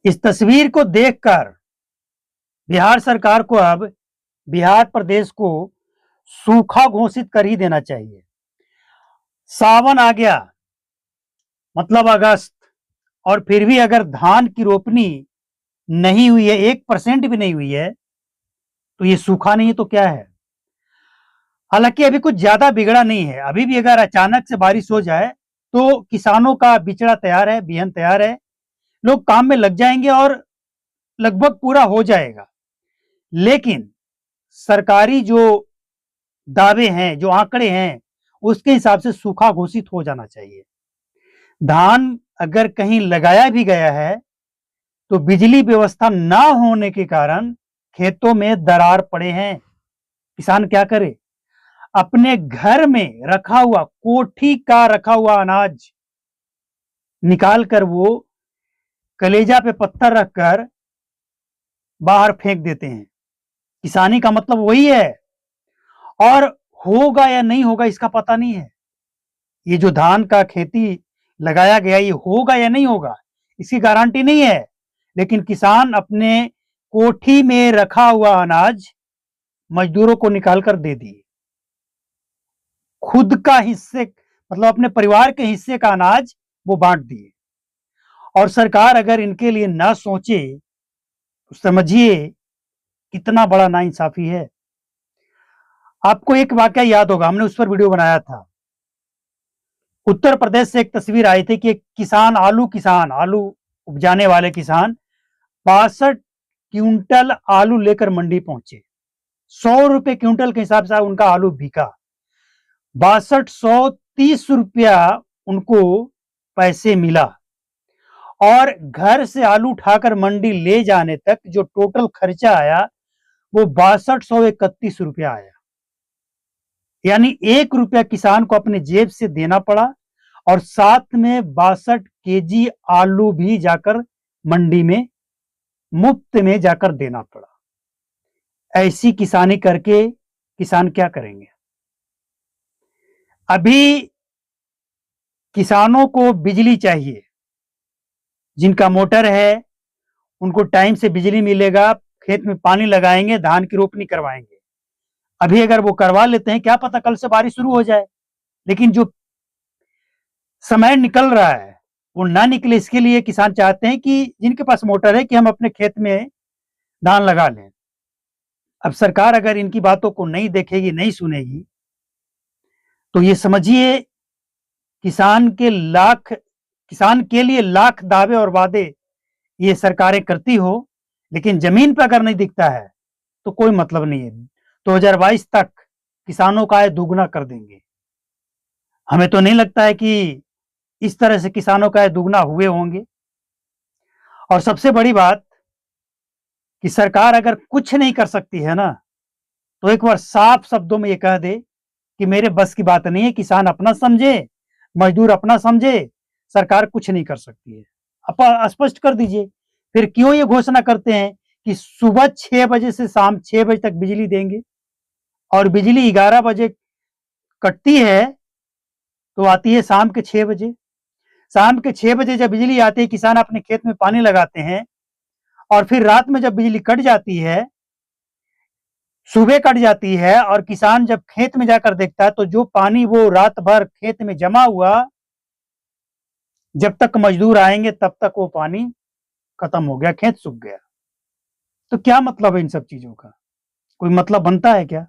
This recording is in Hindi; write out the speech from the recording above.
इस तस्वीर को देखकर बिहार सरकार को अब बिहार प्रदेश को सूखा घोषित कर ही देना चाहिए। सावन आ गया, मतलब अगस्त, और फिर भी अगर धान की रोपनी नहीं हुई है, 1% भी नहीं हुई है, तो ये सूखा नहीं है तो क्या है। हालांकि अभी कुछ ज्यादा बिगड़ा नहीं है। अभी भी अगर अचानक से बारिश हो जाए तो किसानों का बिचड़ा तैयार है, बिहन तैयार है, लोग काम में लग जाएंगे और लगभग पूरा हो जाएगा। लेकिन सरकारी जो दावे हैं, जो आंकड़े हैं, उसके हिसाब से सूखा घोषित हो जाना चाहिए। धान अगर कहीं लगाया भी गया है तो बिजली व्यवस्था ना होने के कारण खेतों में दरार पड़े हैं। किसान क्या करे? अपने घर में रखा हुआ, कोठी का रखा हुआ अनाज निकाल कर वो कलेजा पे पत्थर रखकर बाहर फेंक देते हैं। किसानी का मतलब वही है। और होगा या नहीं होगा इसका पता नहीं है। ये जो धान का खेती लगाया गया, ये होगा या नहीं होगा इसकी गारंटी नहीं है। लेकिन किसान अपने कोठी में रखा हुआ अनाज मजदूरों को निकालकर दे दिए। खुद का हिस्से, मतलब अपने परिवार के हिस्से का अनाज वो बांट दिए। और सरकार अगर इनके लिए ना सोचे तो समझिए कितना बड़ा नाइंसाफी है। आपको एक वाकया याद होगा, हमने उस पर वीडियो बनाया था। उत्तर प्रदेश से एक तस्वीर आई थी कि एक किसान, आलू उपजाने वाले किसान 62 क्विंटल आलू लेकर मंडी पहुंचे। 100 रुपए क्विंटल के हिसाब से उनका आलू बिका। 6230 रुपया उनको पैसे मिला। और घर से आलू उठाकर मंडी ले जाने तक जो टोटल खर्चा आया वो 6231 रुपया आया। यानी 1 रुपया किसान को अपने जेब से देना पड़ा और साथ में 62 केजी आलू भी जाकर मंडी में मुफ्त में जाकर देना पड़ा। ऐसी किसानी करके किसान क्या करेंगे? अभी किसानों को बिजली चाहिए। जिनका मोटर है उनको टाइम से बिजली मिलेगा, खेत में पानी लगाएंगे, धान की रोपनी करवाएंगे। अभी अगर वो करवा लेते हैं, क्या पता कल से बारिश शुरू हो जाए। लेकिन जो समय निकल रहा है वो ना निकले, इसके लिए किसान चाहते हैं कि जिनके पास मोटर है कि हम अपने खेत में धान लगा लें। अब सरकार अगर इनकी बातों को नहीं देखेगी, नहीं सुनेगी, तो ये समझिए किसान के लिए लाख दावे और वादे ये सरकारें करती हो, लेकिन जमीन पर अगर नहीं दिखता है तो कोई मतलब नहीं है। 2022 तक किसानों का आय दुगना कर देंगे। हमें तो नहीं लगता है कि इस तरह से किसानों का आय दुगना हुए होंगे। और सबसे बड़ी बात कि सरकार अगर कुछ नहीं कर सकती है ना, तो एक बार साफ शब्दों में ये कह दे कि मेरे बस की बात नहीं है। किसान अपना समझे, मजदूर अपना समझे, सरकार कुछ नहीं कर सकती है। आप स्पष्ट कर दीजिए। फिर क्यों ये घोषणा करते हैं कि सुबह 6 बजे से शाम 6 बजे तक बिजली देंगे, और बिजली 11 बजे कटती है तो आती है शाम के 6 बजे। शाम के 6 बजे जब बिजली आती है, किसान अपने खेत में पानी लगाते हैं, और फिर रात में जब बिजली कट जाती है, सुबह कट जाती है, और किसान जब खेत में जाकर देखता है तो जो पानी वो रात भर खेत में जमा हुआ, जब तक मजदूर आएंगे तब तक वो पानी खत्म हो गया, खेत सूख गया। तो क्या मतलब है इन सब चीजों का? कोई मतलब बनता है क्या?